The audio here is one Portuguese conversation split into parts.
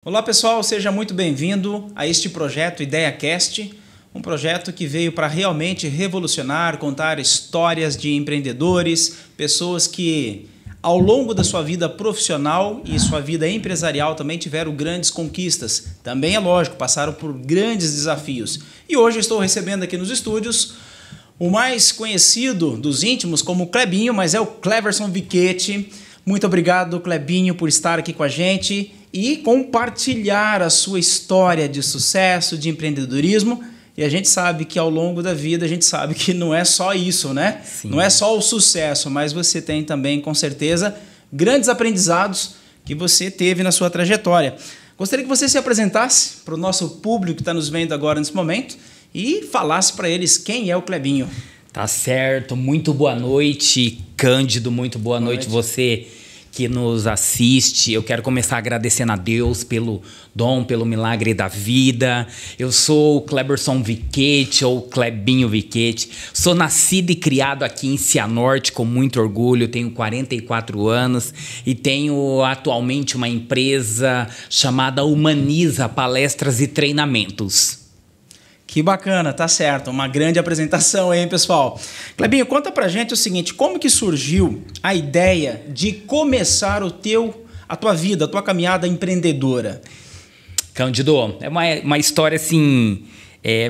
Olá pessoal, seja muito bem-vindo a este projeto IdeaCast, um projeto que veio para realmente revolucionar, contar histórias de empreendedores, pessoas que ao longo da sua vida profissional e sua vida empresarial também tiveram grandes conquistas. Também é lógico, passaram por grandes desafios. E hoje eu estou recebendo aqui nos estúdios o mais conhecido dos íntimos como Clebinho, mas é o Cleverson Viquetti. Muito obrigado, Clebinho, por estar aqui com a gente e compartilhar a sua história de sucesso, de empreendedorismo. E a gente sabe que ao longo da vida, a gente sabe que não é só isso, né? Sim. Não é só o sucesso, mas você tem também, com certeza, grandes aprendizados que você teve na sua trajetória. Gostaria que você se apresentasse para o nosso público que está nos vendo agora nesse momento e falasse para eles quem é o Clebinho. Tá certo, muito boa noite, Cândido, muito boa noite você que nos assiste. Eu quero começar agradecendo a Deus pelo dom, pelo milagre da vida. Eu sou o Cleverson Viquetti, ou Clebinho Viquetti. Sou nascido e criado aqui em Cianorte com muito orgulho, tenho 44 anos e tenho atualmente uma empresa chamada Humaniza Palestras e Treinamentos. Que bacana, tá certo. Uma grande apresentação, hein, pessoal? Clebinho, conta pra gente o seguinte, como que surgiu a ideia de começar a tua vida, a tua caminhada empreendedora? Cândido, é uma história assim,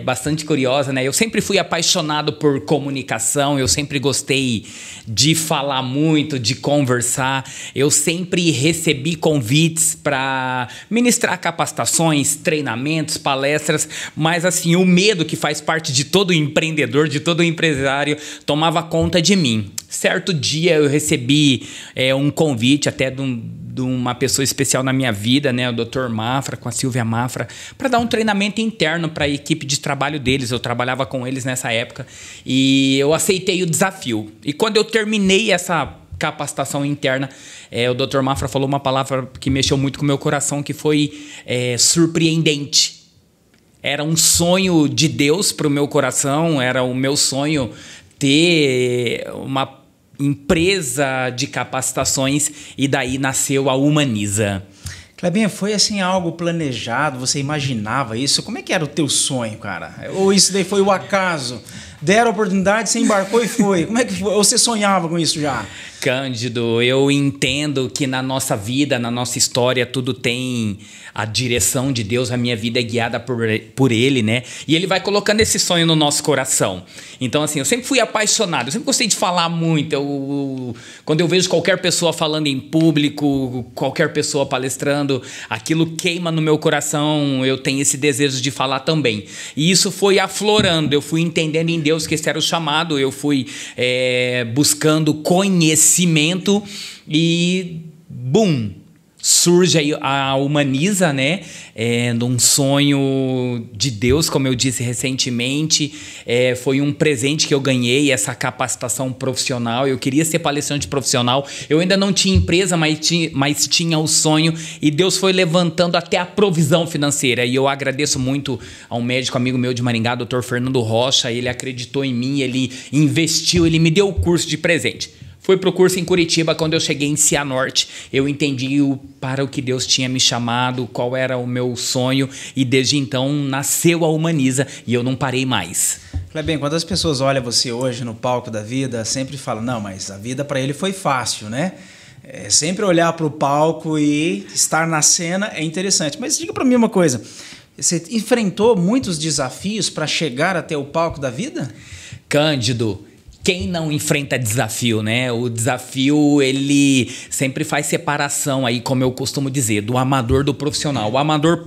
bastante curiosa, né? Eu sempre fui apaixonado por comunicação, eu sempre gostei de falar muito, de conversar. Eu sempre recebi convites para ministrar capacitações, treinamentos, palestras, mas assim, o medo que faz parte de todo empreendedor, de todo empresário, tomava conta de mim. Certo dia eu recebi um convite até de uma pessoa especial na minha vida, né, o Dr. Mafra, com a Silvia Mafra, para dar um treinamento interno para a equipe de trabalho deles. Eu trabalhava com eles nessa época e eu aceitei o desafio. E quando eu terminei essa capacitação interna, o Dr. Mafra falou uma palavra que mexeu muito com o meu coração, que foi surpreendente. Era um sonho de Deus para o meu coração, era o meu sonho ter uma empresa de capacitações e daí nasceu a Humaniza. Clebinho, foi assim algo planejado? Você imaginava isso? Como é que era o teu sonho, cara? Ou isso daí foi o acaso? Deram a oportunidade, você embarcou e foi. Como é que foi? Ou você sonhava com isso já? Cândido, eu entendo que na nossa vida, na nossa história, tudo tem a direção de Deus. A minha vida é guiada por Ele, né? E Ele vai colocando esse sonho no nosso coração. Então, assim, eu sempre fui apaixonado, eu sempre gostei de falar muito. Quando eu vejo qualquer pessoa falando em público, qualquer pessoa palestrando, aquilo queima no meu coração, eu tenho esse desejo de falar também. E isso foi aflorando, eu fui entendendo em Deus que esse era o chamado, eu fui buscando conhecimento e bum, surge aí a Humaniza, né? Num sonho de Deus, como eu disse recentemente. Foi um presente que eu ganhei, essa capacitação profissional. Eu queria ser palestrante profissional. Eu ainda não tinha empresa, mas tinha o sonho. E Deus foi levantando até a provisão financeira. E eu agradeço muito a um médico amigo meu de Maringá, Dr. Fernando Rocha. Ele acreditou em mim, ele investiu, ele me deu o curso de presente. Fui para o curso em Curitiba. Quando eu cheguei em Cianorte, eu entendi para o que Deus tinha me chamado, qual era o meu sonho, e desde então nasceu a Humaniza e eu não parei mais. Clebinho, quando as pessoas olham você hoje no palco da vida, sempre falam, não, mas a vida para ele foi fácil, né? Sempre olhar para o palco e estar na cena é interessante. Mas diga para mim uma coisa, você enfrentou muitos desafios para chegar até o palco da vida? Cândido, quem não enfrenta desafio, né? O desafio, ele sempre faz separação aí, como eu costumo dizer, do amador do profissional. O amador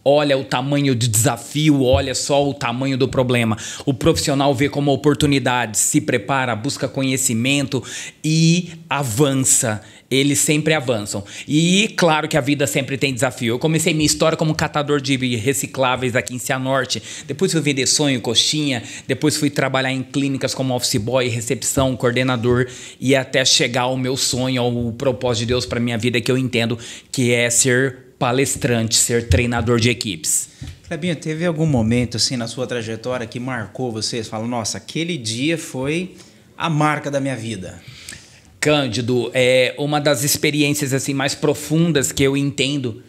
olha o tamanho do desafio, olha só o tamanho do problema. O profissional vê como oportunidade, se prepara, busca conhecimento e avança. Eles sempre avançam. E claro que a vida sempre tem desafio. Eu comecei minha história como catador de recicláveis aqui em Cianorte. Depois fui vender sonho, coxinha. Depois fui trabalhar em clínicas como office boy, recepção, coordenador. E até chegar ao meu sonho, ao propósito de Deus para minha vida, que eu entendo que é ser palestrante, ser treinador de equipes. Clebinho, teve algum momento assim na sua trajetória que marcou você? Você fala, nossa, aquele dia foi a marca da minha vida. Cândido, é uma das experiências assim mais profundas que eu entendo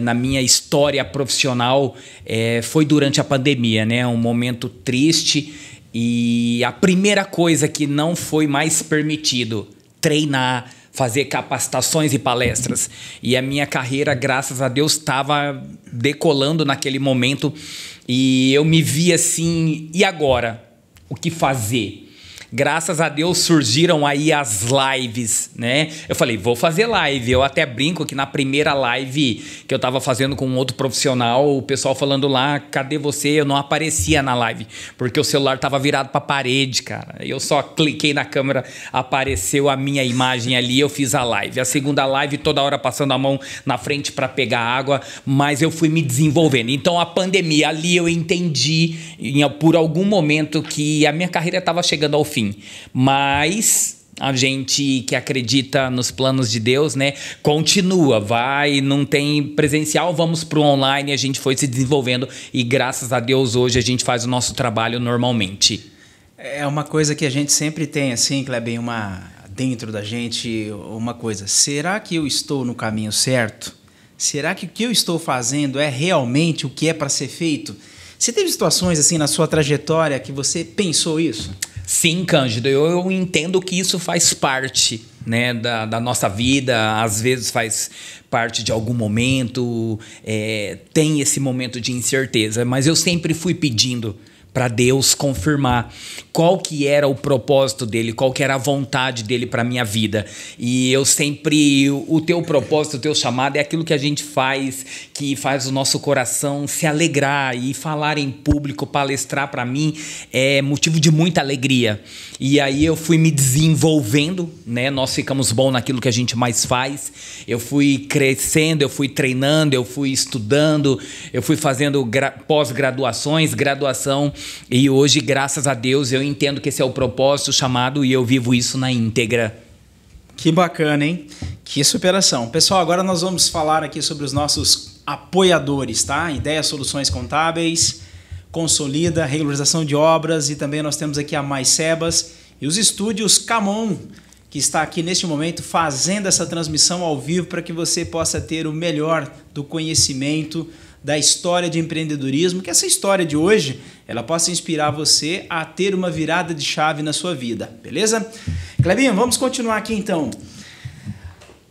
na minha história profissional foi durante a pandemia, né? Um momento triste, e a primeira coisa que não foi mais permitido, treinar, fazer capacitações e palestras. E a minha carreira, graças a Deus, estava decolando naquele momento, e eu me vi assim, e agora? O que fazer? Graças a Deus surgiram aí as lives, né? Eu falei, vou fazer live. Eu até brinco que na primeira live que eu tava fazendo com um outro profissional, o pessoal falando lá, cadê você? Eu não aparecia na live, porque o celular tava virado pra parede, cara. Eu só cliquei na câmera, apareceu a minha imagem ali, eu fiz a live. A segunda live, toda hora passando a mão na frente para pegar água, mas eu fui me desenvolvendo. Então a pandemia, ali eu entendi por algum momento que a minha carreira estava chegando ao fim. Mas a gente que acredita nos planos de Deus, né, continua, vai, não tem presencial, vamos para o online. A gente foi se desenvolvendo e graças a Deus hoje a gente faz o nosso trabalho normalmente. É uma coisa que a gente sempre tem assim, Clebinho, dentro da gente, uma coisa: será que eu estou no caminho certo? Será que o que eu estou fazendo é realmente o que é para ser feito? Você teve situações assim na sua trajetória que você pensou isso? Sim, Cândido, eu entendo que isso faz parte, né, da nossa vida, às vezes faz parte de algum momento, tem esse momento de incerteza, mas eu sempre fui pedindo para Deus confirmar qual que era o propósito dele, qual que era a vontade dele para minha vida. E eu sempre, o teu propósito, o teu chamado é aquilo que a gente faz, que faz o nosso coração se alegrar, e falar em público, palestrar, para mim é motivo de muita alegria. E aí eu fui me desenvolvendo, né? Nós ficamos bons naquilo que a gente mais faz. Eu fui crescendo, eu fui treinando, eu fui estudando, eu fui fazendo pós-graduações, graduação. E hoje, graças a Deus, eu entendo que esse é o propósito, o chamado, e eu vivo isso na íntegra. Que bacana, hein? Que superação. Pessoal, agora nós vamos falar aqui sobre os nossos apoiadores, tá? Ideia Soluções Contábeis, Consolida, regularização de obras, e também nós temos aqui a Mais Sebas e os estúdios Camon, que está aqui neste momento fazendo essa transmissão ao vivo para que você possa ter o melhor do conhecimento da história de empreendedorismo, que essa história de hoje ela possa inspirar você a ter uma virada de chave na sua vida, beleza? Clebinho, vamos continuar aqui então.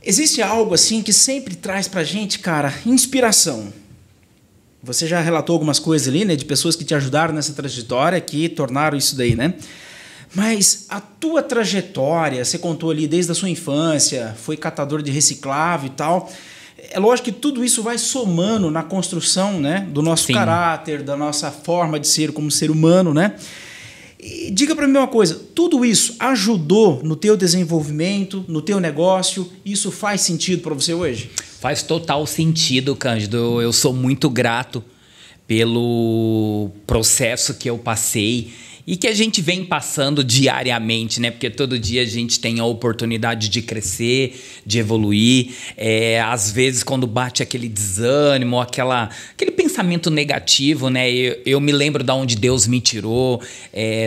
Existe algo assim que sempre traz pra gente, cara, inspiração. Você já relatou algumas coisas ali, né, de pessoas que te ajudaram nessa trajetória, que tornaram isso daí, né? Mas a tua trajetória, você contou ali desde a sua infância, foi catador de reciclável e tal. É lógico que tudo isso vai somando na construção, né, do nosso caráter, da nossa forma de ser como ser humano, né? E diga para mim uma coisa, tudo isso ajudou no teu desenvolvimento, no teu negócio? Isso faz sentido para você hoje? Faz total sentido, Cândido. Eu sou muito grato pelo processo que eu passei e que a gente vem passando diariamente, né? Porque todo dia a gente tem a oportunidade de crescer, de evoluir. Às vezes, quando bate aquele desânimo, aquele pensamento negativo, né? Eu me lembro de onde Deus me tirou,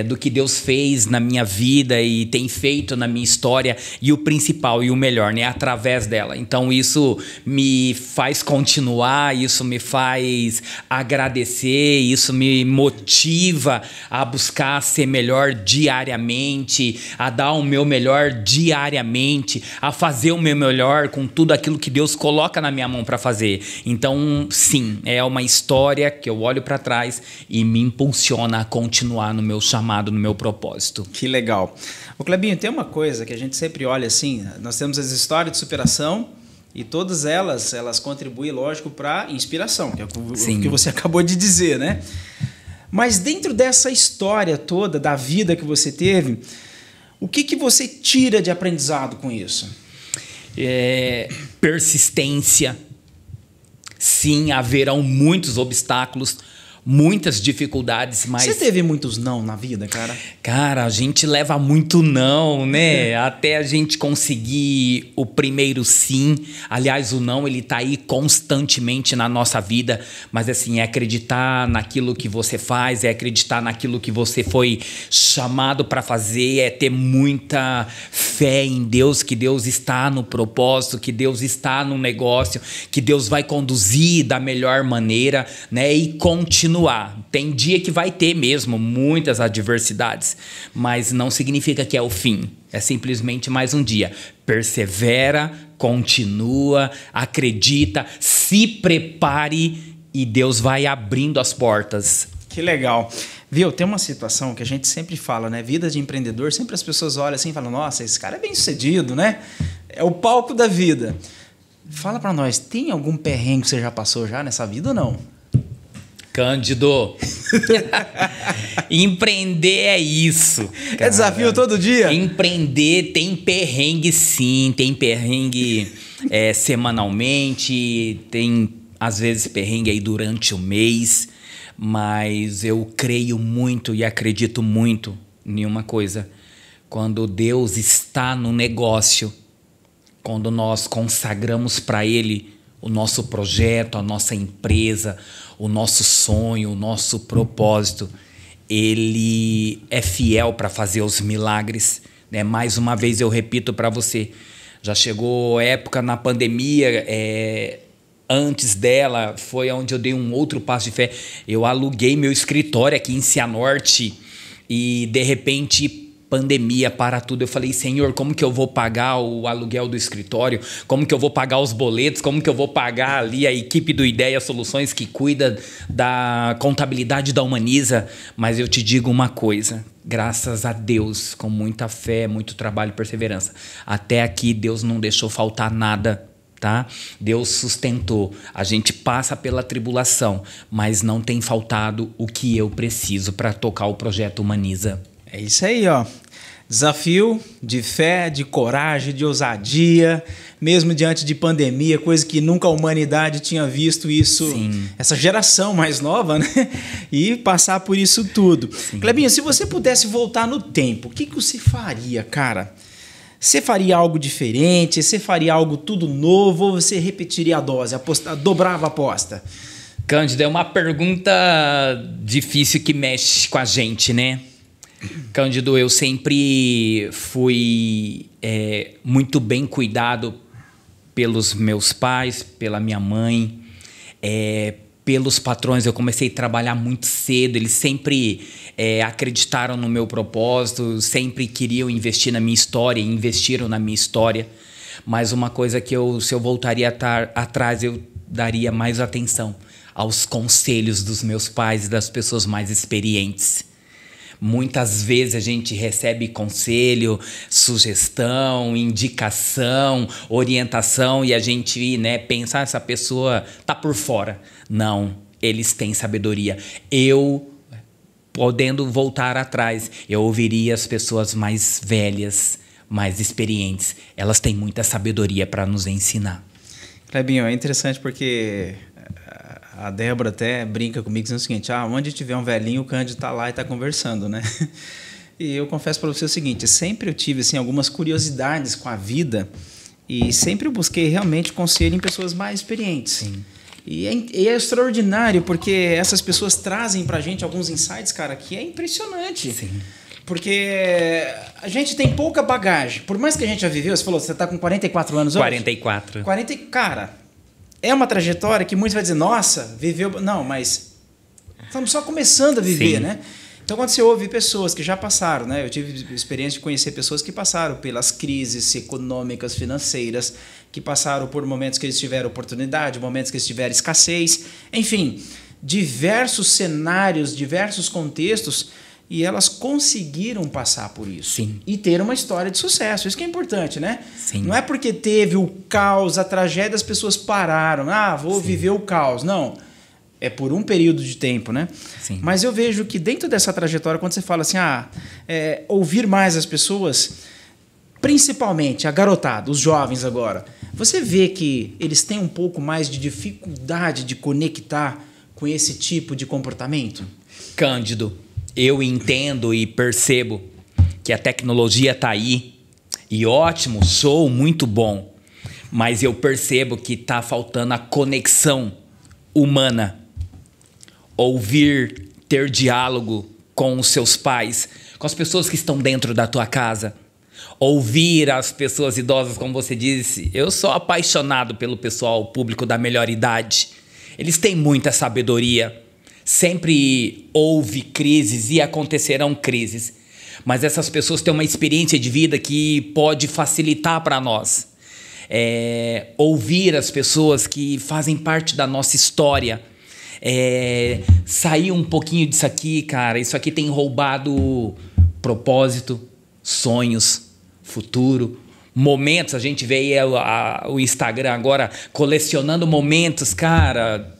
do que Deus fez na minha vida e tem feito na minha história, e o principal e o melhor, né? Através dela. Então isso me faz continuar, isso me faz agradecer, isso me motiva a buscar ser melhor diariamente, a dar o meu melhor diariamente, a fazer o meu melhor com tudo aquilo que Deus coloca na minha mão para fazer. Então, sim, é uma história que eu olho para trás e me impulsiona a continuar no meu chamado, no meu propósito. Que legal. Ô Clebinho, tem uma coisa que a gente sempre olha assim, nós temos as histórias de superação e todas elas contribuem, lógico, para inspiração, que é o que você acabou de dizer, né? Mas dentro dessa história toda da vida que você teve, o que você tira de aprendizado com isso? Persistência. Sim, haverão muitos obstáculos, muitas dificuldades, mas... Você teve muitos não na vida, cara? Cara, a gente leva muito não, né? Até a gente conseguir o primeiro sim. Aliás, o não, ele tá aí constantemente na nossa vida. Mas assim, é acreditar naquilo que você faz, é acreditar naquilo que você foi chamado para fazer, é ter muita fé em Deus, que Deus está no propósito, que Deus está no negócio, que Deus vai conduzir da melhor maneira, né? E continuar. Tem dia que vai ter mesmo muitas adversidades, mas não significa que é o fim. É simplesmente mais um dia. Persevera, continua, acredita, se prepare e Deus vai abrindo as portas. Que legal. Viu, tem uma situação que a gente sempre fala, né? Vida de empreendedor, sempre as pessoas olham assim e falam, nossa, esse cara é bem sucedido, né? É o palco da vida. Fala pra nós, tem algum perrengue que você já passou já nessa vida ou não? Cândido, empreender é isso, cara. É desafio todo dia? Empreender tem perrengue sim, tem perrengue semanalmente, tem às vezes perrengue aí durante o mês, mas eu creio muito e acredito muito em uma coisa. Quando Deus está no negócio, quando nós consagramos para Ele o nosso projeto, a nossa empresa, o nosso sonho, o nosso propósito, Ele é fiel para fazer os milagres, né? Mais uma vez eu repito para você, já chegou época na pandemia, antes dela foi onde eu dei um outro passo de fé. Eu aluguei meu escritório aqui em Cianorte e de repente pandemia para tudo. Eu falei, Senhor, como que eu vou pagar o aluguel do escritório? Como que eu vou pagar os boletos? Como que eu vou pagar ali a equipe do Ideia Soluções que cuida da contabilidade da Humaniza? Mas eu te digo uma coisa, graças a Deus, com muita fé, muito trabalho e perseverança, até aqui Deus não deixou faltar nada, tá? Deus sustentou. A gente passa pela tribulação, mas não tem faltado o que eu preciso para tocar o projeto Humaniza. É isso aí, ó. Desafio de fé, de coragem, de ousadia, mesmo diante de pandemia, coisa que nunca a humanidade tinha visto isso, sim, essa geração mais nova, né? E passar por isso tudo. Sim. Clebinho, se você pudesse voltar no tempo, o que você faria, cara? Você faria algo diferente? Você faria algo tudo novo? Ou você repetiria a dose, dobrava a aposta? Cândido, é uma pergunta difícil que mexe com a gente, né? Cândido, eu sempre fui muito bem cuidado pelos meus pais, pela minha mãe, pelos patrões. Eu comecei a trabalhar muito cedo, eles sempre acreditaram no meu propósito, sempre queriam investir na minha história, investiram na minha história. Mas uma coisa que se eu voltaria atrás, eu daria mais atenção aos conselhos dos meus pais e das pessoas mais experientes. Muitas vezes a gente recebe conselho, sugestão, indicação, orientação e a gente, né, pensa, essa pessoa tá por fora. Não, eles têm sabedoria. Eu, podendo voltar atrás, eu ouviria as pessoas mais velhas, mais experientes. Elas têm muita sabedoria para nos ensinar. Clebinho, é interessante porque a Débora até brinca comigo dizendo o seguinte, onde tiver um velhinho, o Cândido está lá e está conversando, né? E eu confesso para você o seguinte, sempre eu tive assim, algumas curiosidades com a vida e sempre eu busquei realmente conselho em pessoas mais experientes. Sim. E é extraordinário, porque essas pessoas trazem para a gente alguns insights, cara, que é impressionante. Sim. Porque a gente tem pouca bagagem. Por mais que a gente já viveu, você falou, você está com 44 anos hoje? 44. Cara, é uma trajetória que muitos vão dizer, nossa, viveu... Não, mas estamos só começando a viver, sim, né? Então, quando você ouve pessoas que já passaram, né? Eu tive experiência de conhecer pessoas que passaram pelas crises econômicas, financeiras, que passaram por momentos que eles tiveram oportunidade, momentos que eles tiveram escassez, enfim, diversos cenários, diversos contextos, e elas conseguiram passar por isso. Sim. E ter uma história de sucesso. Isso que é importante, né? Sim. Não é porque teve o caos, a tragédia, as pessoas pararam. Vou sim, viver o caos. Não. É por um período de tempo, né? Sim. Mas eu vejo que dentro dessa trajetória, quando você fala assim, ouvir mais as pessoas, principalmente a garotada, os jovens agora, você vê que eles têm um pouco mais de dificuldade de conectar com esse tipo de comportamento? Cândido, eu entendo e percebo que a tecnologia está aí e ótimo, show, muito bom, mas eu percebo que está faltando a conexão humana, ouvir, ter diálogo com os seus pais, com as pessoas que estão dentro da tua casa, ouvir as pessoas idosas, como você disse. Eu sou apaixonado pelo pessoal público da melhor idade. Eles têm muita sabedoria. Sempre houve crises e acontecerão crises. Mas essas pessoas têm uma experiência de vida que pode facilitar para nós. Ouvir as pessoas que fazem parte da nossa história. Sair um pouquinho disso aqui, cara. Isso aqui tem roubado propósito, sonhos, futuro, momentos. A gente vê aí o Instagram agora colecionando momentos, cara.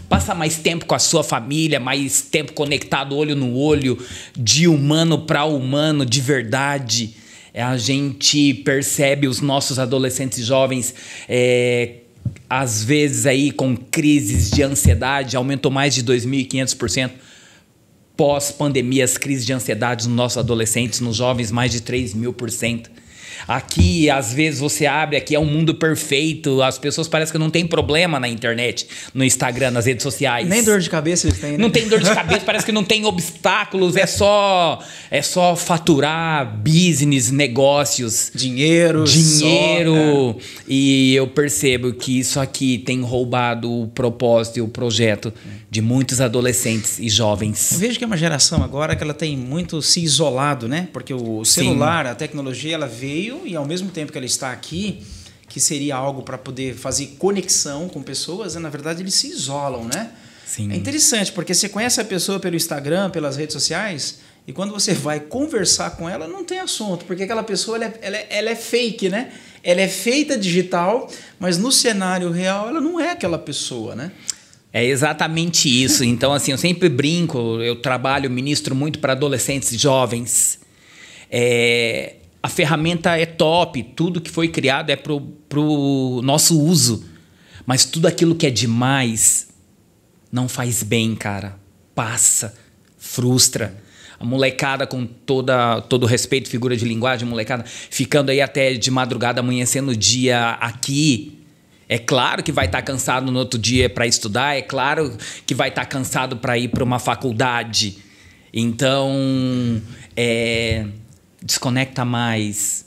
Passa mais tempo com a sua família, mais tempo conectado olho no olho, de humano para humano, de verdade. A gente percebe os nossos adolescentes e jovens, às vezes aí com crises de ansiedade, aumentou mais de 2.500%. Pós-pandemia, as crises de ansiedade nos nossos adolescentes, nos jovens, mais de 3.000%. Aqui, às vezes, você abre, aqui é um mundo perfeito. As pessoas parecem que não tem problema na internet, no Instagram, nas redes sociais. Nem dor de cabeça eles têm, né? Não tem dor de cabeça, parece que não tem obstáculos. É só faturar, business, negócios. Dinheiro. Só, E eu percebo que isso aqui tem roubado o propósito e o projeto de muitos adolescentes e jovens. Eu vejo que é uma geração agora que ela tem muito se isolado, né? Porque o celular, a tecnologia, ela veio e ao mesmo tempo que ela está aqui, que seria algo para poder fazer conexão com pessoas, na verdade eles se isolam, né? Sim. É interessante, porque você conhece a pessoa pelo Instagram, pelas redes sociais, e quando você vai conversar com ela, não tem assunto, porque aquela pessoa ela é fake, né? Ela é feita digital, mas no cenário real ela não é aquela pessoa, né? É exatamente isso. Então, assim, eu sempre brinco, eu ministro muito para adolescentes e jovens. A ferramenta é top, tudo que foi criado é pro nosso uso. Mas tudo aquilo que é demais não faz bem, cara. Passa, frustra. A molecada, com todo respeito, figura de linguagem, molecada, ficando aí até de madrugada, amanhecendo o dia aqui. É claro que vai estar cansado no outro dia para estudar, é claro que vai estar cansado para ir para uma faculdade. Então, desconecta mais.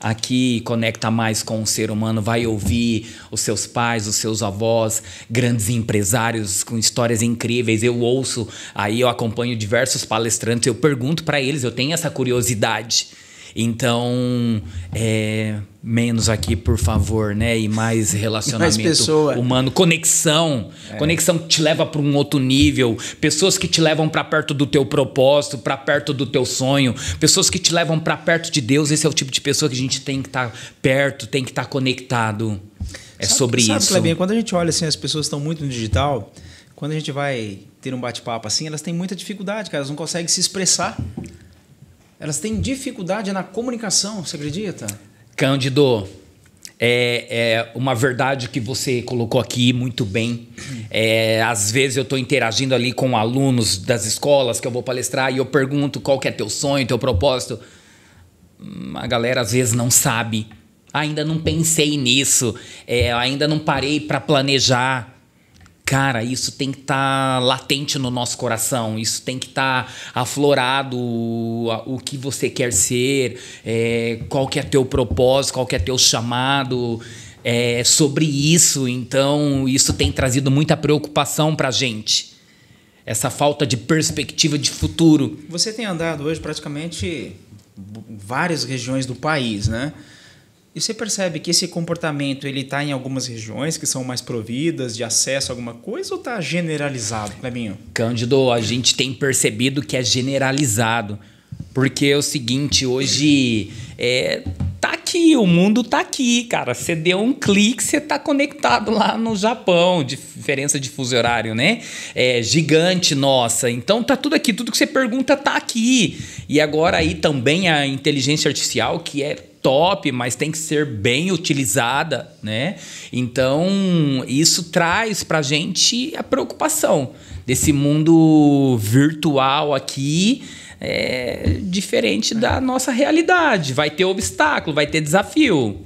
Aqui conecta mais com o ser humano, vai ouvir os seus pais, os seus avós, grandes empresários com histórias incríveis. Eu ouço, aí eu acompanho diversos palestrantes, eu pergunto para eles, eu tenho essa curiosidade. Então, menos aqui, por favor, né? E mais relacionamento humano, conexão. Conexão que te leva para um outro nível. Pessoas que te levam para perto do teu propósito, para perto do teu sonho. Pessoas que te levam para perto de Deus. Esse é o tipo de pessoa que a gente tem que estar perto, tem que estar conectado. Sobre isso. Clebinho, quando a gente olha assim, as pessoas estão muito no digital, quando a gente vai ter um bate-papo assim, elas têm muita dificuldade, cara. Elas não conseguem se expressar. Elas têm dificuldade na comunicação, você acredita? Cândido, é uma verdade que você colocou aqui muito bem. Às vezes eu estou interagindo ali com alunos das escolas que eu vou palestrar e eu pergunto qual que é teu sonho, teu propósito. A galera às vezes não sabe. Ainda não pensei nisso, ainda não parei para planejar. Cara, isso tem que estar latente no nosso coração, isso tem que estar aflorado, o que você quer ser, qual que é teu propósito, qual que é teu chamado, sobre isso. Então, isso tem trazido muita preocupação para a gente, essa falta de perspectiva de futuro. Você tem andado hoje praticamente várias regiões do país, né? E você percebe que esse comportamento ele está em algumas regiões que são mais providas de acesso a alguma coisa ou está generalizado, Clebinho? Cândido, a gente tem percebido que é generalizado. Porque é o seguinte, hoje tá aqui, o mundo tá aqui, cara. Você deu um clique, você tá conectado lá no Japão, diferença de fuso horário, né? É gigante, nossa. Então tá tudo aqui, tudo que você pergunta tá aqui. E agora aí também a inteligência artificial, que é top, mas tem que ser bem utilizada, né? Então, isso traz pra gente a preocupação desse mundo virtual aqui, diferente da nossa realidade. Vai ter obstáculo, vai ter desafio.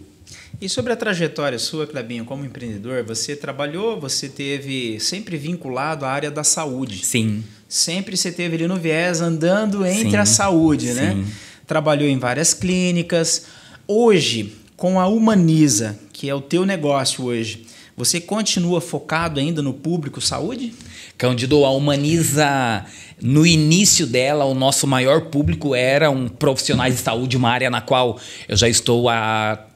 E sobre a trajetória sua, Clebinho, como empreendedor, você trabalhou, você teve sempre vinculado à área da saúde. Sim. Sempre você teve ali no viés, andando entre a saúde, né? Trabalhou em várias clínicas. Hoje, com a Humaniza, que é o teu negócio hoje, você continua focado ainda no público saúde? Cândido, a Humaniza, no início dela, o nosso maior público eram profissionais de saúde, uma área na qual eu já estou há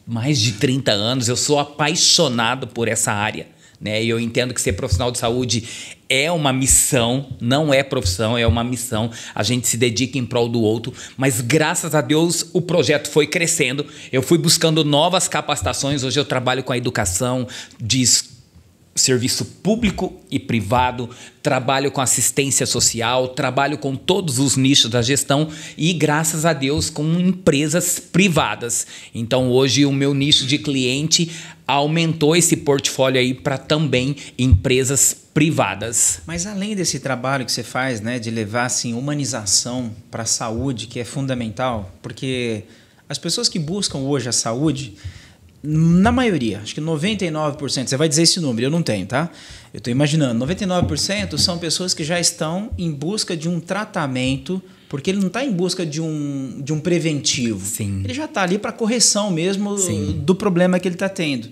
mais de 30 anos. Eu sou apaixonado por essa área, né? E eu entendo que ser profissional de saúde é uma missão, não é profissão, é uma missão. A gente se dedica em prol do outro, mas graças a Deus o projeto foi crescendo. Eu fui buscando novas capacitações. Hoje eu trabalho com a educação de serviço público e privado, trabalho com assistência social, trabalho com todos os nichos da gestão e, graças a Deus, com empresas privadas. Então, hoje, o meu nicho de cliente aumentou esse portfólio aí para também empresas privadas. Mas além desse trabalho que você faz, né, de levar assim, humanização para a saúde, que é fundamental, porque as pessoas que buscam hoje a saúde, na maioria, acho que 99%, você vai dizer esse número, eu não tenho, tá? Eu estou imaginando, 99% são pessoas que já estão em busca de um tratamento, porque ele não está em busca de um preventivo. Sim. Ele já está ali para correção mesmo do problema que ele está tendo.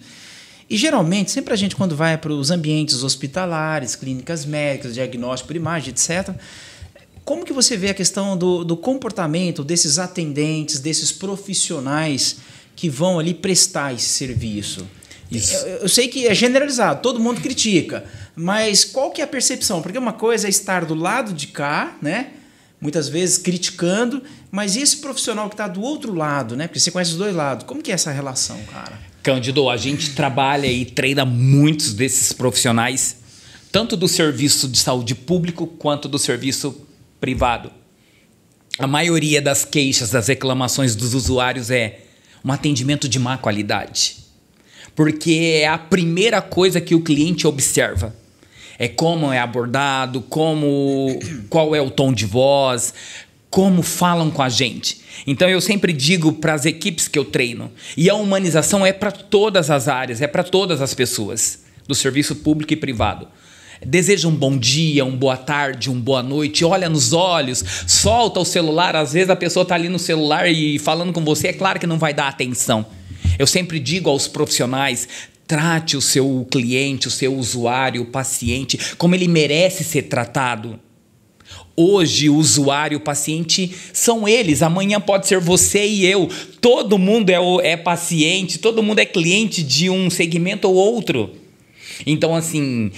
E geralmente, sempre a gente quando vai para os ambientes hospitalares, clínicas médicas, diagnóstico por imagem, etc., como que você vê a questão do comportamento desses atendentes, desses profissionais que vão ali prestar esse serviço? Eu sei que é generalizado, todo mundo critica, mas qual que é a percepção? Porque uma coisa é estar do lado de cá, né? Muitas vezes criticando, mas e esse profissional que está do outro lado, né? Porque você conhece os dois lados. Como que é essa relação, cara? Cândido, a gente trabalha e treina muitos desses profissionais, tanto do serviço de saúde público quanto do serviço privado. A maioria das queixas, das reclamações dos usuários é um atendimento de má qualidade. Porque é a primeira coisa que o cliente observa. É como é abordado, qual é o tom de voz, como falam com a gente. Então eu sempre digo para as equipes que eu treino, e a humanização é para todas as áreas, é para todas as pessoas, do serviço público e privado. Deseja um bom dia, uma boa tarde, uma boa noite, olha nos olhos, solta o celular. Às vezes a pessoa está ali no celular e falando com você, é claro que não vai dar atenção. Eu sempre digo aos profissionais, trate o seu cliente, o seu usuário, o paciente, como ele merece ser tratado. Hoje o usuário, o paciente são eles, amanhã pode ser você e eu. Todo mundo é paciente, todo mundo é cliente de um segmento ou outro. Então, assim,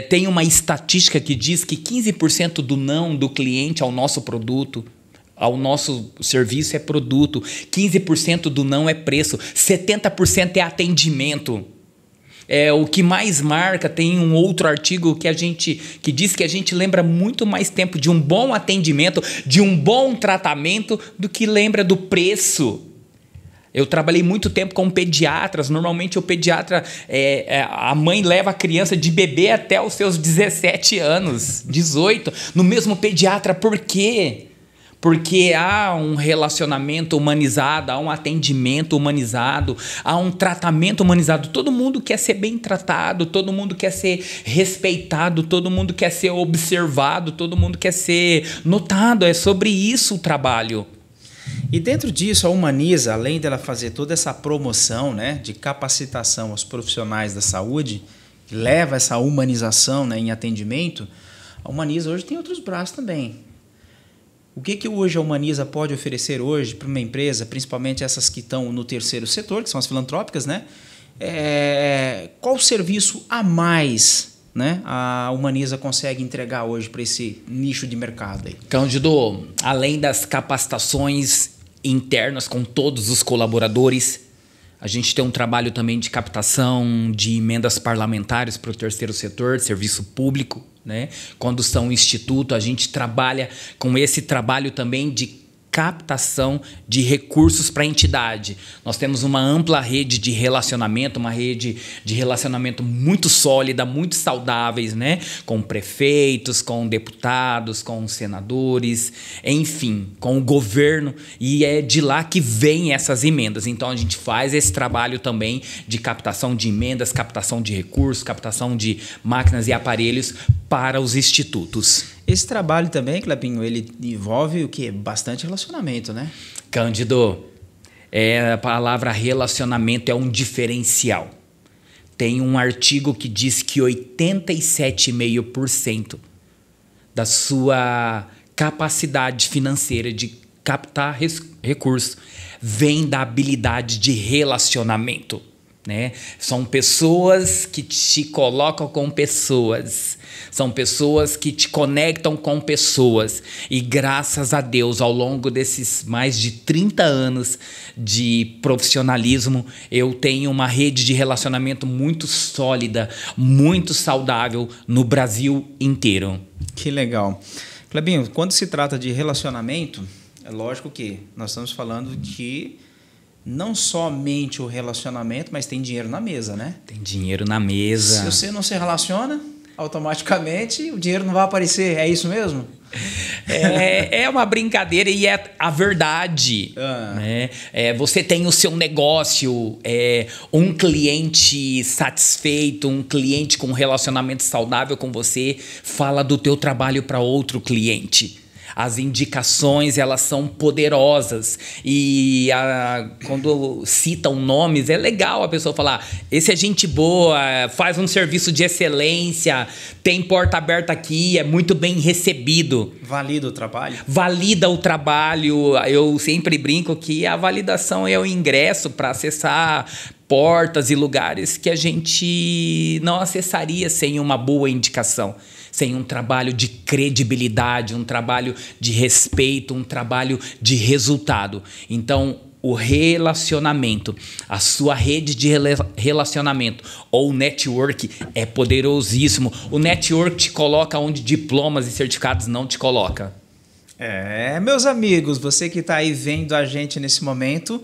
tem uma estatística que diz que 15% do não do cliente ao nosso produto, ao nosso serviço é produto, 15% do não é preço, 70% é atendimento. O que mais marca, tem um outro artigo que diz que a gente lembra muito mais tempo de um bom atendimento, de um bom tratamento, do que lembra do preço. Eu trabalhei muito tempo com pediatras. Normalmente o pediatra, a mãe leva a criança de bebê até os seus 17 anos, 18, no mesmo pediatra. Por quê? Porque há um relacionamento humanizado, há um atendimento humanizado, há um tratamento humanizado. Todo mundo quer ser bem tratado, todo mundo quer ser respeitado, todo mundo quer ser observado, todo mundo quer ser notado. É sobre isso o trabalho. E dentro disso, a Humaniza, além dela fazer toda essa promoção, né, de capacitação aos profissionais da saúde, que leva essa humanização, né, em atendimento, a Humaniza hoje tem outros braços também. O que hoje a Humaniza pode oferecer hoje para uma empresa, principalmente essas que estão no terceiro setor, que são as filantrópicas, né? Qual serviço a mais, né, a Humaniza consegue entregar hoje para esse nicho de mercado aí? Cândido, além das capacitações internas com todos os colaboradores, a gente tem um trabalho também de captação de emendas parlamentares para o terceiro setor, serviço público, né? Quando são instituto, a gente trabalha com esse trabalho também de captação de recursos para a entidade. Nós temos uma ampla rede de relacionamento, uma rede de relacionamento muito sólida, muito saudáveis, né? Com prefeitos, com deputados, com senadores, enfim, com o governo, e é de lá que vêm essas emendas. Então a gente faz esse trabalho também de captação de emendas, captação de recursos, captação de máquinas e aparelhos para os institutos. Esse trabalho também, Clebinho, ele envolve o quê? Bastante relacionamento, né? Cândido, a palavra relacionamento é um diferencial. Tem um artigo que diz que 87,5% da sua capacidade financeira de captar recursos vem da habilidade de relacionamento, né? São pessoas que te colocam com pessoas, são pessoas que te conectam com pessoas, e graças a Deus, ao longo desses mais de 30 anos de profissionalismo, eu tenho uma rede de relacionamento muito sólida, muito saudável no Brasil inteiro. Que legal. Clebinho, quando se trata de relacionamento, é lógico que nós estamos falando de não somente o relacionamento, mas tem dinheiro na mesa, né? Tem dinheiro na mesa. Se você não se relaciona, automaticamente o dinheiro não vai aparecer. É isso mesmo? É uma brincadeira e é a verdade. Né? Você tem o seu negócio, um cliente satisfeito, um cliente com um relacionamento saudável com você, fala do teu trabalho para outro cliente. As indicações, elas são poderosas, e quando citam nomes, é legal a pessoa falar: esse é gente boa, faz um serviço de excelência, tem porta aberta aqui, é muito bem recebido. Valida o trabalho? Valida o trabalho. Eu sempre brinco que a validação é o ingresso para acessar portas e lugares que a gente não acessaria sem uma boa indicação, sem um trabalho de credibilidade, um trabalho de respeito, um trabalho de resultado. Então, o relacionamento, a sua rede de relacionamento ou network é poderosíssimo. O network te coloca onde diplomas e certificados não te coloca. Meus amigos, você que está aí vendo a gente nesse momento,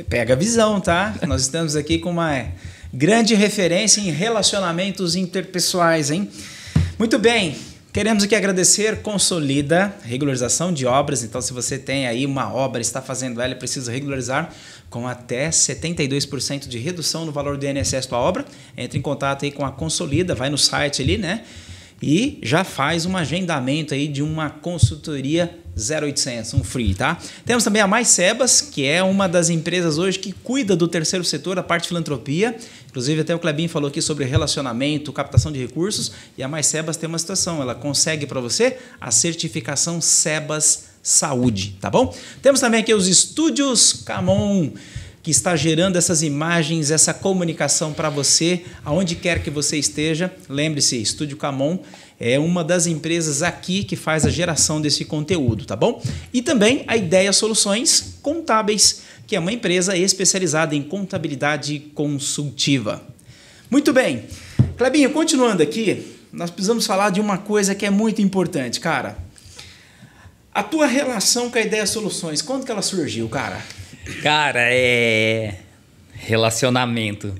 pega a visão, tá? Nós estamos aqui com uma grande referência em relacionamentos interpessoais, hein? Muito bem, queremos aqui agradecer Consolida, regularização de obras. Então, se você tem aí uma obra, está fazendo ela e precisa regularizar com até 72% de redução no valor do INSS da obra, entre em contato aí com a Consolida, vai no site ali, né? E já faz um agendamento aí de uma consultoria 0800, um free, tá? Temos também a Mais Sebas, que é uma das empresas hoje que cuida do terceiro setor, a parte de filantropia. Inclusive, até o Clebinho falou aqui sobre relacionamento, captação de recursos. E a Mais Sebas tem uma situação, ela consegue para você a certificação Sebas Saúde, tá bom? Temos também aqui os estúdios Camon, que está gerando essas imagens, essa comunicação para você, aonde quer que você esteja. Lembre-se, Estúdio Camon é uma das empresas aqui que faz a geração desse conteúdo, tá bom? E também a Ideia Soluções Contábeis, que é uma empresa especializada em contabilidade consultiva. Muito bem. Clebinho, continuando aqui, nós precisamos falar de uma coisa que é muito importante, cara. A tua relação com a Ideia Soluções, quando que ela surgiu, cara? Cara, relacionamento.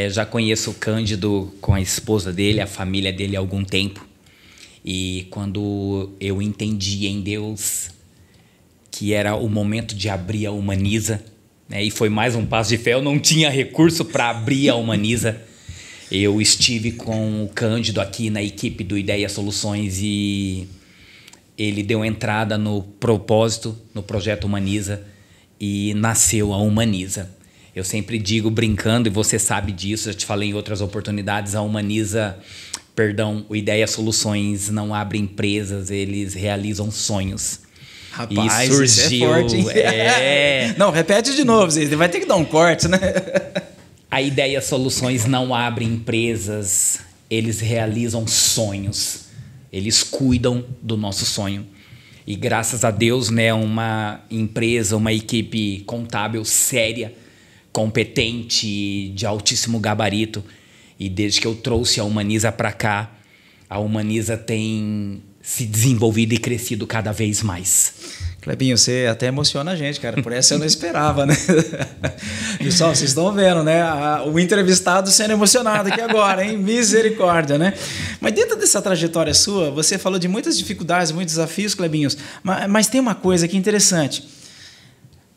Já conheço o Cândido com a esposa dele, a família dele há algum tempo. E quando eu entendi em Deus que era o momento de abrir a Humaniza, né, e foi mais um passo de fé, eu não tinha recurso para abrir a Humaniza. Eu estive com o Cândido aqui na equipe do Ideia Soluções e ele deu entrada no propósito, no projeto Humaniza, e nasceu a Humaniza. Eu sempre digo, brincando, e você sabe disso, já te falei em outras oportunidades, o Ideia Soluções não abre empresas, eles realizam sonhos. Rapaz, surgiu, isso é forte, hein? Não, repete de novo, você vai ter que dar um corte, né? A Ideia Soluções não abre empresas, eles realizam sonhos. Eles cuidam do nosso sonho. E graças a Deus, né, uma empresa, uma equipe contábil séria, competente, de altíssimo gabarito. E desde que eu trouxe a Humaniza para cá, a Humaniza tem se desenvolvido e crescido cada vez mais. Clebinho, você até emociona a gente, cara. Por essa eu não esperava, né? Pessoal, vocês estão vendo, né? O entrevistado sendo emocionado aqui agora, hein? Misericórdia, né? Mas dentro dessa trajetória sua, você falou de muitas dificuldades, muitos desafios, Clebinhos. Mas tem uma coisa aqui interessante.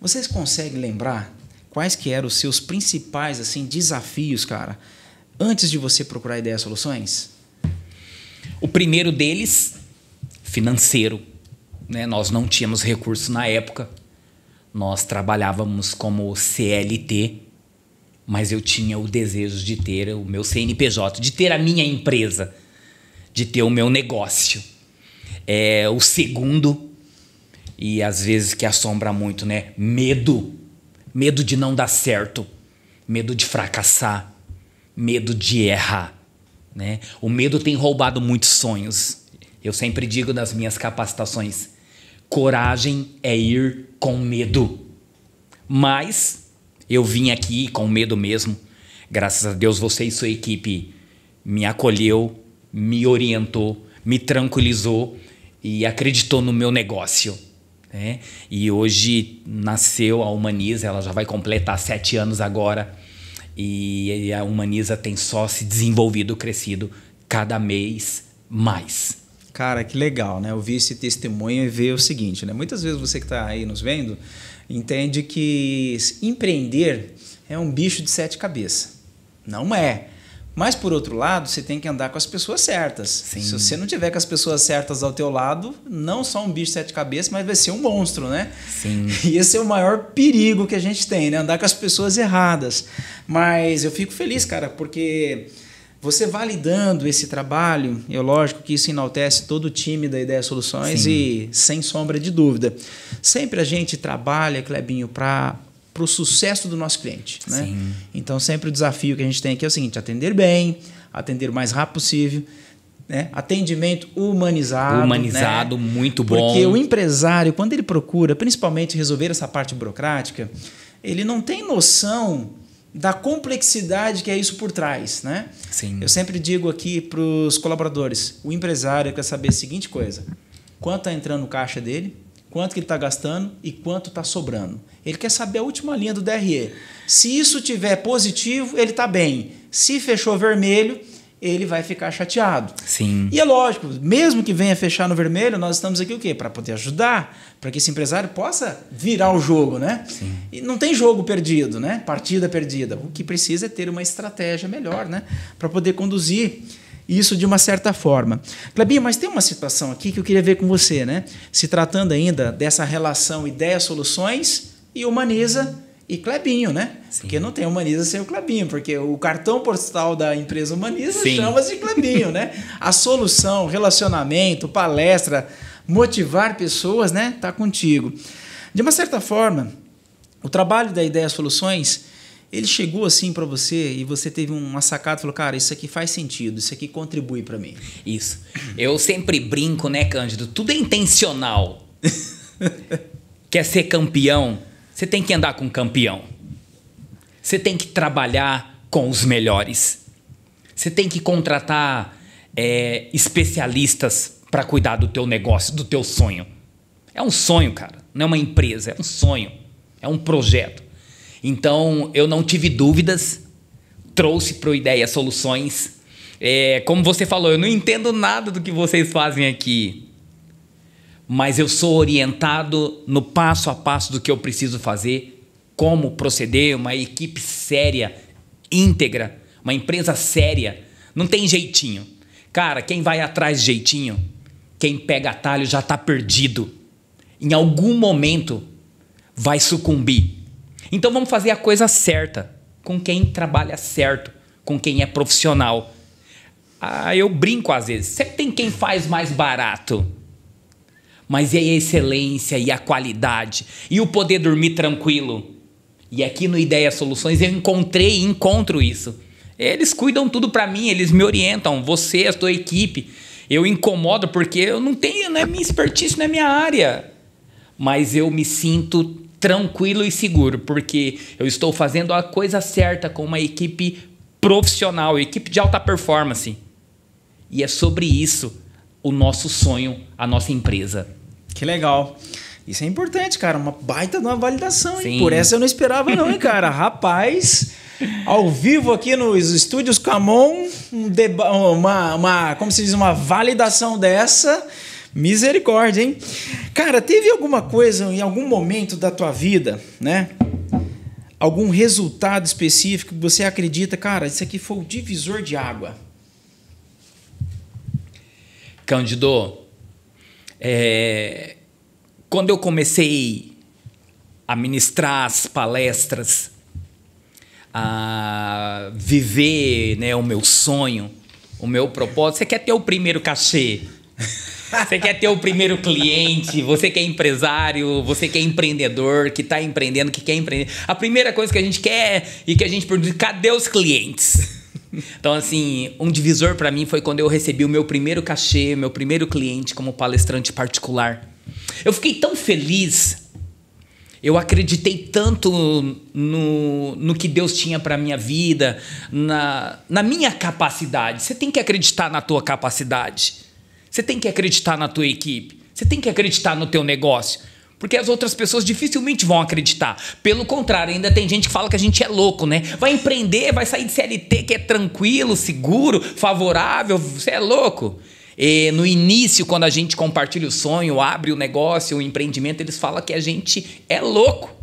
Vocês conseguem lembrar quais que eram os seus principais assim, desafios, cara, antes de você procurar Ideia Soluções? O primeiro deles, financeiro. Né? Nós não tínhamos recursos na época, nós trabalhávamos como CLT, mas eu tinha o desejo de ter o meu CNPJ, de ter a minha empresa, de ter o meu negócio. O segundo, e às vezes que assombra muito, né? Medo de não dar certo, medo de fracassar, medo de errar. Né? O medo tem roubado muitos sonhos. Eu sempre digo nas minhas capacitações, coragem é ir com medo. Mas eu vim aqui com medo mesmo. Graças a Deus você e sua equipe me acolheu, me orientou, me tranquilizou e acreditou no meu negócio. Né? E hoje nasceu a Humaniza, ela já vai completar 7 anos agora. E a Humaniza tem só se desenvolvido, crescido cada mês mais. Cara, que legal, né? Ouvir esse testemunho e ver o seguinte, né? Muitas vezes você que está aí nos vendo entende que empreender é um bicho de 7 cabeças. Não é. Mas, por outro lado, você tem que andar com as pessoas certas. Sim. Se você não tiver com as pessoas certas ao teu lado, não só um bicho de 7 cabeças, mas vai ser um monstro, né? Sim. E esse é o maior perigo que a gente tem, né? Andar com as pessoas erradas. Mas eu fico feliz, cara, porque você validando esse trabalho, é lógico que isso enaltece todo o time da Ideia Soluções. Sim. E, sem sombra de dúvida, sempre a gente trabalha, Clebinho, para o sucesso do nosso cliente. Né? Sim. Então, sempre o desafio que a gente tem aqui é o seguinte, atender bem, atender o mais rápido possível, né? Atendimento humanizado. Humanizado, né? Muito bom. Porque o empresário, quando ele procura, principalmente resolver essa parte burocrática, ele não tem noção da complexidade que é isso por trás, né? Sim. Eu sempre digo aqui para os colaboradores, o empresário quer saber a seguinte coisa, quanto está entrando no caixa dele, quanto que ele está gastando e quanto está sobrando. Ele quer saber a última linha do DRE. Se isso tiver positivo, ele está bem. Se fechou vermelho, ele vai ficar chateado. Sim. E é lógico, mesmo que venha fechar no vermelho, nós estamos aqui o quê? Para poder ajudar, para que esse empresário possa virar o jogo, né? Sim. E não tem jogo perdido, né? Partida perdida. O que precisa é ter uma estratégia melhor, né? Para poder conduzir isso de uma certa forma. Clebinho, mas tem uma situação aqui que eu queria ver com você, né? Se tratando ainda dessa relação Ideia-Soluções e Humaniza e Clebinho, né? Sim. Porque não tem Humaniza sem o Clebinho, porque o cartão postal da empresa Humaniza chama-se Clebinho, né? A solução, relacionamento, palestra, motivar pessoas, né? Tá contigo. De uma certa forma, o trabalho da Ideia Soluções, ele chegou assim para você e você teve uma sacada e falou, cara, isso aqui faz sentido, isso aqui contribui para mim. Isso. Eu sempre brinco, né, Cândido? Tudo é intencional. Quer ser campeão? Você tem que andar com campeão. Você tem que trabalhar com os melhores. Você tem que contratar especialistas para cuidar do teu negócio, do teu sonho. É um sonho, cara. Não é uma empresa, é um sonho. É um projeto. Então, eu não tive dúvidas, trouxe para o Ideia Soluções. Como você falou, eu não entendo nada do que vocês fazem aqui, mas eu sou orientado no passo a passo do que eu preciso fazer, como proceder, uma equipe séria, íntegra, uma empresa séria. Não tem jeitinho. Cara, quem vai atrás de jeitinho, quem pega atalho já está perdido. Em algum momento vai sucumbir. Então vamos fazer a coisa certa, com quem trabalha certo, com quem é profissional. Eu brinco às vezes, sempre tem quem faz mais barato, mas e a excelência e a qualidade e o poder dormir tranquilo. E aqui no Ideia Soluções eu encontrei e encontro isso. Eles cuidam tudo para mim, eles me orientam, você, a tua equipe. Eu incomodo porque eu não tenho, não é minha expertise, não é minha área. Mas eu me sinto tranquilo e seguro, porque eu estou fazendo a coisa certa com uma equipe profissional, equipe de alta performance. E é sobre isso o nosso sonho, a nossa empresa. Que legal. Isso é importante, cara. Uma baita de uma validação, hein? Sim. Por essa eu não esperava, não, hein, cara? Rapaz, ao vivo aqui nos estúdios Camon, como se diz, uma validação dessa. Misericórdia, hein? Cara, teve alguma coisa em algum momento da tua vida, né? Algum resultado específico que você acredita, cara, isso aqui foi o divisor de água? Cândido, quando eu comecei a ministrar as palestras, a viver, né, o meu sonho, o meu propósito, você quer ter o primeiro cachê, você quer ter o primeiro cliente, você que é empresário, você que é empreendedor, que está empreendendo, que quer empreender. A primeira coisa que a gente quer e que a gente pergunta, cadê os clientes? Então, assim, um divisor para mim foi quando eu recebi o meu primeiro cachê, meu primeiro cliente como palestrante particular. Eu fiquei tão feliz, eu acreditei tanto no que Deus tinha para minha vida, na minha capacidade. Você tem que acreditar na tua capacidade. Você tem que acreditar na tua equipe. Você tem que acreditar no teu negócio. Porque as outras pessoas dificilmente vão acreditar. Pelo contrário, ainda tem gente que fala que a gente é louco, né? Vai empreender, vai sair de CLT, que é tranquilo, seguro, favorável. Você é louco. E no início, quando a gente compartilha o sonho, abre o negócio, o empreendimento, eles falam que a gente é louco.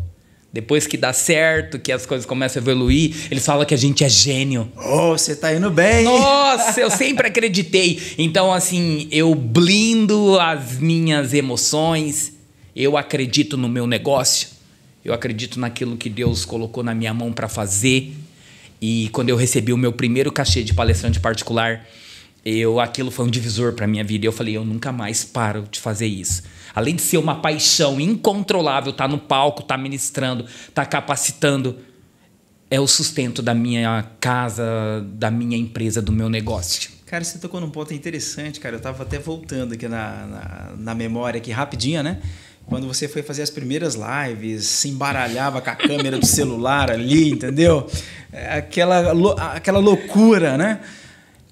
Depois que dá certo, que as coisas começam a evoluir, eles falam que a gente é gênio. Oh, você tá indo bem. Nossa, eu sempre acreditei. Então, assim, eu blindo as minhas emoções, eu acredito no meu negócio, eu acredito naquilo que Deus colocou na minha mão para fazer. E quando eu recebi o meu primeiro cachê de palestrante particular, aquilo foi um divisor para minha vida. Eu falei, eu nunca mais paro de fazer isso. Além de ser uma paixão incontrolável, tá no palco, tá ministrando, tá capacitando, é o sustento da minha casa, da minha empresa, do meu negócio. Cara, você tocou num ponto interessante, cara. Eu tava até voltando aqui na memória aqui rapidinho, né? Quando você foi fazer as primeiras lives, se embaralhava com a câmera do celular ali, entendeu? Aquela loucura, né?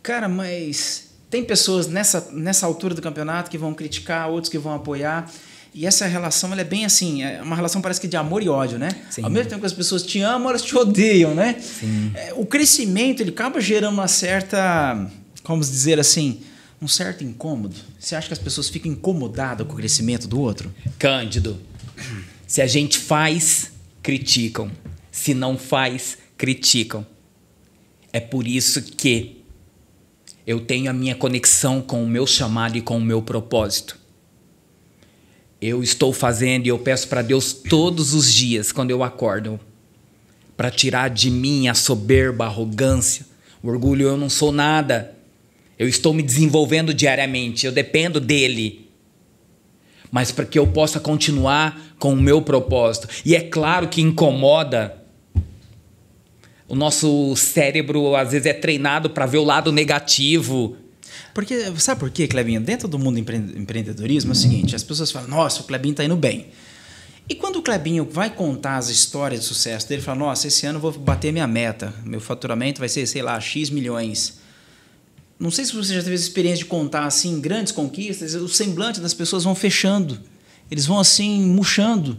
Cara, mas tem pessoas nessa altura do campeonato que vão criticar, outros que vão apoiar. E essa relação, ela é bem assim, é uma relação parece que de amor e ódio, né? Sim. Ao mesmo tempo que as pessoas te amam, elas te odeiam, né? Sim. O crescimento, ele acaba gerando uma certa, vamos dizer assim, um certo incômodo. Você acha que as pessoas ficam incomodadas com o crescimento do outro? Cândido, se a gente faz, criticam. Se não faz, criticam. É por isso que eu tenho a minha conexão com o meu chamado e com o meu propósito. Eu estou fazendo e eu peço para Deus todos os dias, quando eu acordo, para tirar de mim a soberba, a arrogância, o orgulho. Eu não sou nada. Eu estou me desenvolvendo diariamente, eu dependo dele. Mas para que eu possa continuar com o meu propósito. E é claro que incomoda. O nosso cérebro, às vezes, é treinado para ver o lado negativo. Porque, sabe por quê, Clebinho? Dentro do mundo do empreendedorismo é o seguinte, as pessoas falam, nossa, o Clebinho está indo bem. E quando o Clebinho vai contar as histórias de sucesso dele, fala, nossa, esse ano eu vou bater minha meta, meu faturamento vai ser, sei lá, X milhões. Não sei se você já teve essa experiência de contar, assim, grandes conquistas, o semblante das pessoas vão fechando, eles vão, assim, murchando.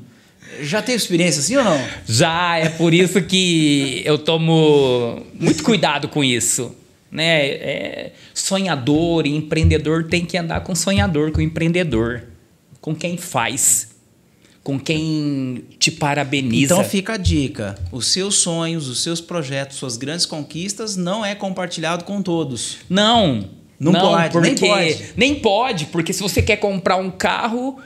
Já teve experiência assim ou não? Já, é por isso que eu tomo muito cuidado com isso, né? Sonhador e empreendedor tem que andar com sonhador, com empreendedor, com quem faz, com quem te parabeniza. Então fica a dica, os seus sonhos, os seus projetos, suas grandes conquistas não é compartilhado com todos. Não pode, porque, nem pode, porque se você quer comprar um carro,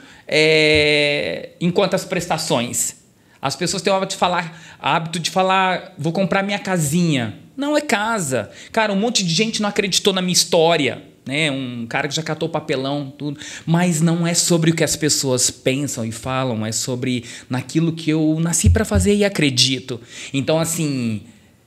em quantas prestações? As pessoas têm o hábito de falar, vou comprar minha casinha. Não é casa. Cara, um monte de gente não acreditou na minha história, né? Um cara que já catou papelão, tudo. Mas não é sobre o que as pessoas pensam e falam, é sobre naquilo que eu nasci para fazer e acredito. Então, assim,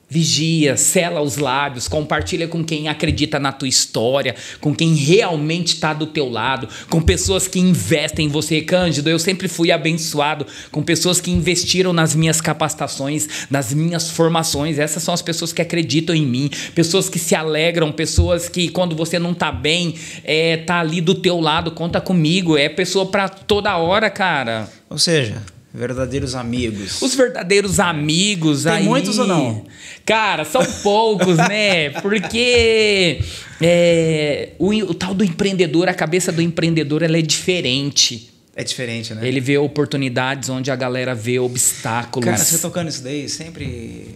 Vigia, sela os lábios, compartilha com quem acredita na tua história, com quem realmente está do teu lado, com pessoas que investem em você. Cândido, eu sempre fui abençoado com pessoas que investiram nas minhas capacitações, nas minhas formações. Essas são as pessoas que acreditam em mim, pessoas que se alegram, pessoas que quando você não tá bem, tá ali do teu lado, conta comigo. É pessoa para toda hora, cara. Ou seja, verdadeiros amigos. Os verdadeiros amigos. Tem muitos ou não? Cara, são poucos, né? Porque o tal do empreendedor, a cabeça do empreendedor, ela é diferente. É diferente, né? Ele vê oportunidades onde a galera vê obstáculos. Cara, você tocando isso daí, sempre...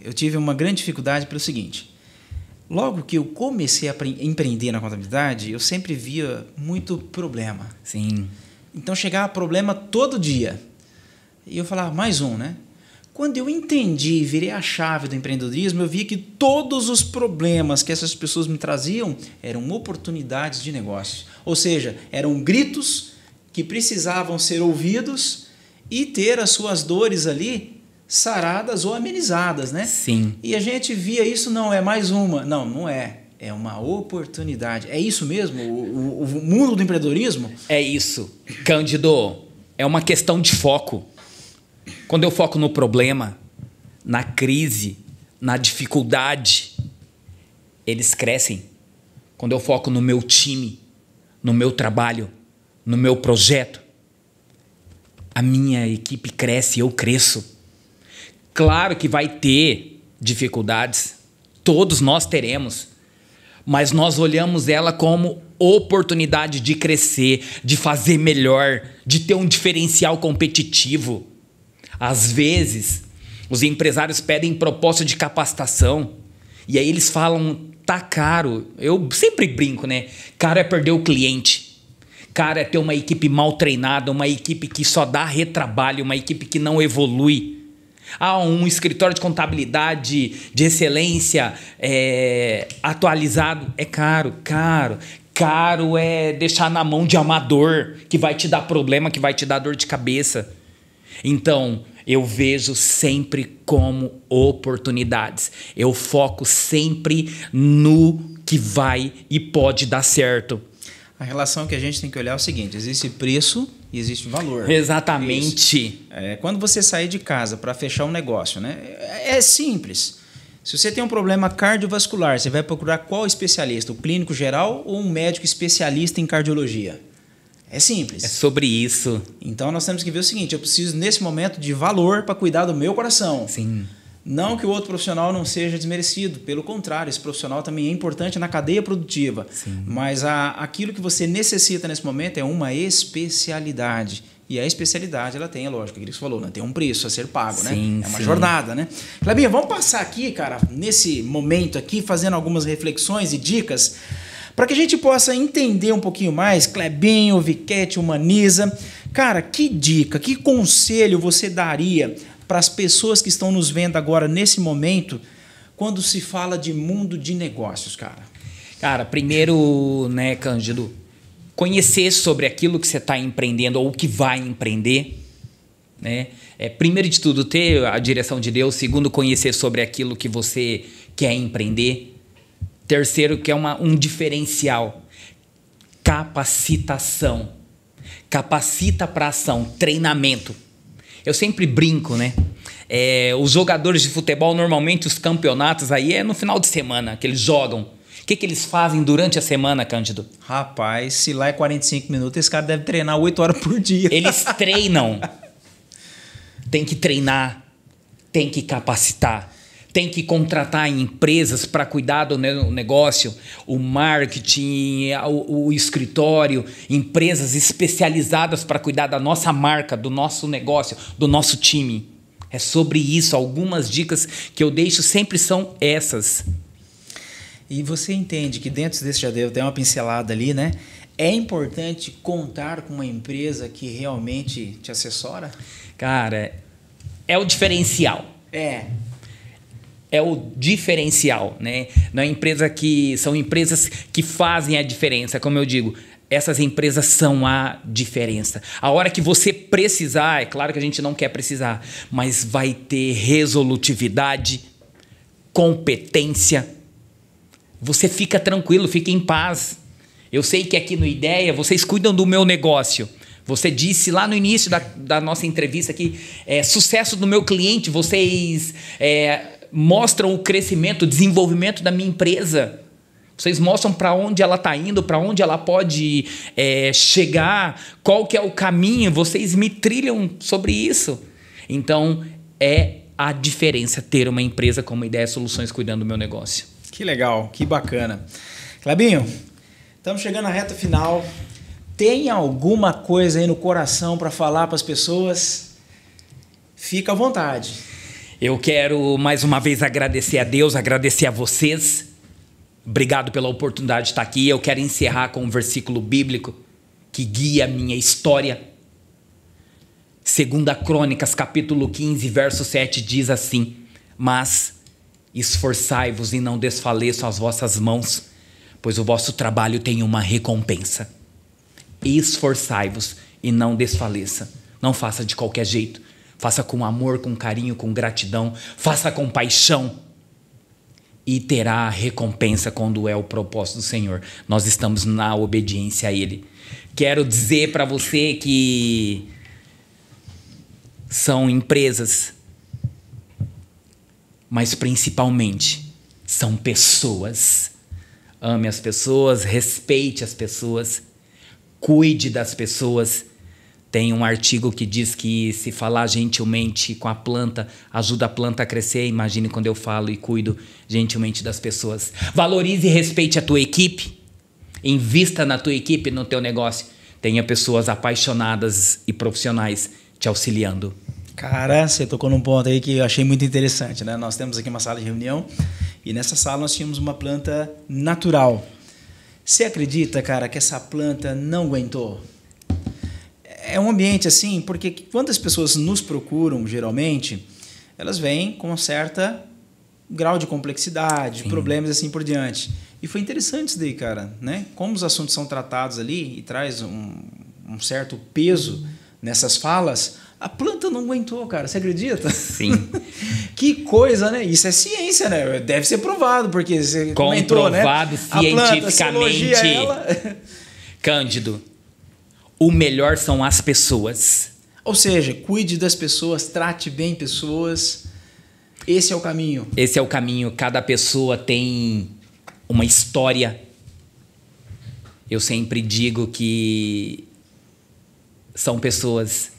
Eu tive uma grande dificuldade pelo seguinte. Logo que eu comecei a empreender na contabilidade, eu sempre via muito problema. Sim. Então chegava problema todo dia. E eu falava, mais um, né? Quando eu entendi e virei a chave do empreendedorismo, eu vi que todos os problemas que essas pessoas me traziam eram oportunidades de negócio. Ou seja, eram gritos que precisavam ser ouvidos e ter as suas dores ali saradas ou amenizadas, né? Sim. E a gente via isso, não é mais uma. Não, não é. É uma oportunidade. É isso mesmo? O mundo do empreendedorismo? É isso. Cândido, é uma questão de foco. Quando eu foco no problema, na crise, na dificuldade, eles crescem. Quando eu foco no meu time, no meu trabalho, no meu projeto, a minha equipe cresce, eu cresço. Claro que vai ter dificuldades, todos nós teremos, mas nós olhamos ela como oportunidade de crescer, de fazer melhor, de ter um diferencial competitivo. Às vezes, os empresários pedem proposta de capacitação e aí eles falam, tá caro. Eu sempre brinco, né? Caro é perder o cliente. Caro é ter uma equipe mal treinada, uma equipe que só dá retrabalho, uma equipe que não evolui. Um escritório de contabilidade de excelência atualizado é caro. Caro é deixar na mão de amador, que vai te dar problema, que vai te dar dor de cabeça. Então, eu vejo sempre como oportunidades. Eu foco sempre no que vai e pode dar certo. A relação que a gente tem que olhar é o seguinte, existe preço e existe valor. Exatamente. Quando você sair de casa para fechar um negócio, né, é simples. Se você tem um problema cardiovascular, você vai procurar qual especialista? O clínico geral ou um médico especialista em cardiologia? É simples. É sobre isso. Então nós temos que ver o seguinte, eu preciso nesse momento de valor para cuidar do meu coração. Sim. Não que o outro profissional não seja desmerecido, pelo contrário, esse profissional também é importante na cadeia produtiva. Sim. Mas aquilo que você necessita nesse momento é uma especialidade. E a especialidade, ela tem, é lógico, aquilo que você falou, né? Tem um preço a ser pago, sim, né? É uma sim. jornada, né? Clebinha, vamos passar aqui, cara, nesse momento aqui, fazendo algumas reflexões e dicas para que a gente possa entender um pouquinho mais, Clebinho, Viquete, Humaniza. Cara, que dica, que conselho você daria para as pessoas que estão nos vendo agora nesse momento, quando se fala de mundo de negócios, cara? Cara, primeiro, né, Cândido, conhecer sobre aquilo que você está empreendendo ou que vai empreender, né? Primeiro de tudo, ter a direção de Deus. Segundo, conhecer sobre aquilo que você quer empreender. Terceiro, que é um diferencial, capacitação. Capacita para ação, treinamento. Eu sempre brinco, né? Os jogadores de futebol, normalmente os campeonatos aí é no final de semana que eles jogam. O que eles fazem durante a semana, Cândido? Rapaz, se lá é 45 minutos, esse cara deve treinar 8 horas por dia. Eles treinam. Tem que treinar, tem que capacitar, tem que contratar empresas para cuidar do negócio, o marketing, o escritório, empresas especializadas para cuidar da nossa marca, do nosso negócio, do nosso time. É sobre isso. Algumas dicas que eu deixo sempre são essas. E você entende que dentro desse já deu até uma pincelada ali, né? É importante contar com uma empresa que realmente te assessora? Cara, é o diferencial. É o diferencial, né? Não é empresa que são empresas que fazem a diferença, como eu digo. Essas empresas são a diferença. A hora que você precisar, é claro que a gente não quer precisar, mas vai ter resolutividade, competência. Você fica tranquilo, fica em paz. Eu sei que aqui no Ideia vocês cuidam do meu negócio. Você disse lá no início da nossa entrevista que sucesso do meu cliente, vocês mostram o crescimento, o desenvolvimento da minha empresa. Vocês mostram para onde ela está indo, para onde ela pode chegar, qual que é o caminho. Vocês me trilham sobre isso. Então, é a diferença ter uma empresa como Ideia Soluções cuidando do meu negócio. Que legal, que bacana. Clebinho, estamos chegando à reta final. Tem alguma coisa aí no coração para falar para as pessoas? Fica à vontade. Eu quero mais uma vez agradecer a Deus, agradecer a vocês. Obrigado pela oportunidade de estar aqui. Eu quero encerrar com um versículo bíblico que guia a minha história. 2 Crônicas, capítulo 15, verso 7, diz assim: mas esforçai-vos e não desfaleçam as vossas mãos, pois o vosso trabalho tem uma recompensa. Esforçai-vos e não desfaleça. Não faça de qualquer jeito. Faça com amor, com carinho, com gratidão. Faça com paixão. E terá a recompensa quando é o propósito do Senhor. Nós estamos na obediência a Ele. Quero dizer para você que são empresas, mas principalmente são pessoas. Ame as pessoas, respeite as pessoas. Cuide das pessoas. Tem um artigo que diz que se falar gentilmente com a planta, ajuda a planta a crescer. Imagine quando eu falo e cuido gentilmente das pessoas. Valorize e respeite a tua equipe. Invista na tua equipe, no teu negócio. Tenha pessoas apaixonadas e profissionais te auxiliando. Cara, você tocou num ponto aí que eu achei muito interessante, né? Nós temos aqui uma sala de reunião e nessa sala nós tínhamos uma planta natural. Você acredita, cara, que essa planta não aguentou? É um ambiente assim, porque quando as pessoas nos procuram, geralmente, elas vêm com um certo grau de complexidade, de problemas assim por diante. E foi interessante isso daí, cara, né? Como os assuntos são tratados ali e traz um certo peso nessas falas, a planta não aguentou, cara. Você acredita? Sim. Que coisa, né? Isso é ciência, né? Deve ser provado, porque você comentou, né? Comprovado cientificamente. Ela... Cândido, o melhor são as pessoas. Ou seja, cuide das pessoas, trate bem pessoas. Esse é o caminho. Esse é o caminho. Cada pessoa tem uma história. Eu sempre digo que são pessoas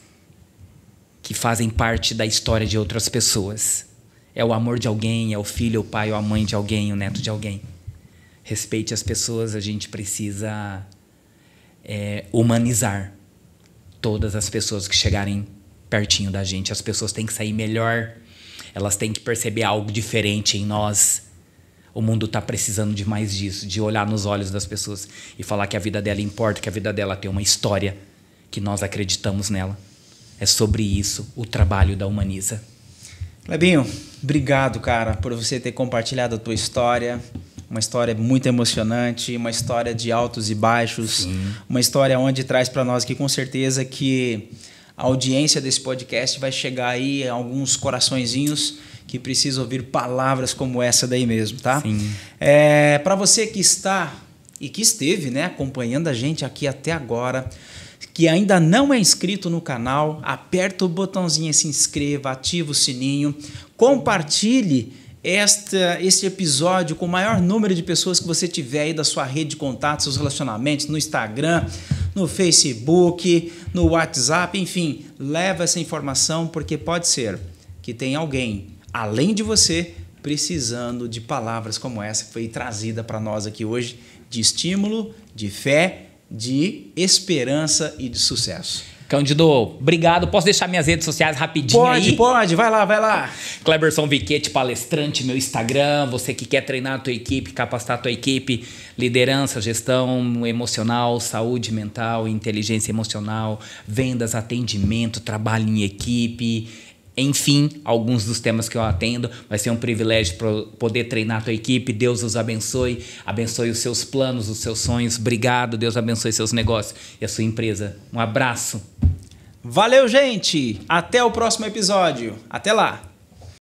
que fazem parte da história de outras pessoas. É o amor de alguém, é o filho, o pai, ou a mãe de alguém, o neto de alguém. Respeite as pessoas, a gente precisa humanizar todas as pessoas que chegarem pertinho da gente. As pessoas têm que sair melhor, elas têm que perceber algo diferente em nós. O mundo está precisando de mais disso, de olhar nos olhos das pessoas e falar que a vida dela importa, que a vida dela tem uma história, que nós acreditamos nela. É sobre isso o trabalho da Humaniza. Clebinho, obrigado, cara, por você ter compartilhado a tua história. Uma história muito emocionante, uma história de altos e baixos. Sim. Uma história onde traz para nós aqui com certeza que a audiência desse podcast vai chegar aí a alguns coraçõezinhos que precisam ouvir palavras como essa daí mesmo, tá? Sim. Para você que está e que esteve, né, acompanhando a gente aqui até agora, que ainda não é inscrito no canal, aperta o botãozinho se inscreva, ativa o sininho, compartilhe este episódio com o maior número de pessoas que você tiver aí da sua rede de contatos, seus relacionamentos, no Instagram, no Facebook, no WhatsApp, enfim, leva essa informação porque pode ser que tenha alguém, além de você, precisando de palavras como essa que foi trazida para nós aqui hoje, de estímulo, de fé, de esperança e de sucesso. Cândido, obrigado. Posso deixar minhas redes sociais rapidinho aí? Pode. Vai lá. Cleberson Viquete, palestrante, meu Instagram. Você que quer treinar a tua equipe, capacitar a tua equipe, liderança, gestão emocional, saúde mental, inteligência emocional, vendas, atendimento, trabalho em equipe. Enfim, alguns dos temas que eu atendo. Vai ser um privilégio poder treinar a tua equipe. Deus os abençoe. Abençoe os seus planos, os seus sonhos. Obrigado. Deus abençoe seus negócios e a sua empresa. Um abraço. Valeu, gente. Até o próximo episódio. Até lá.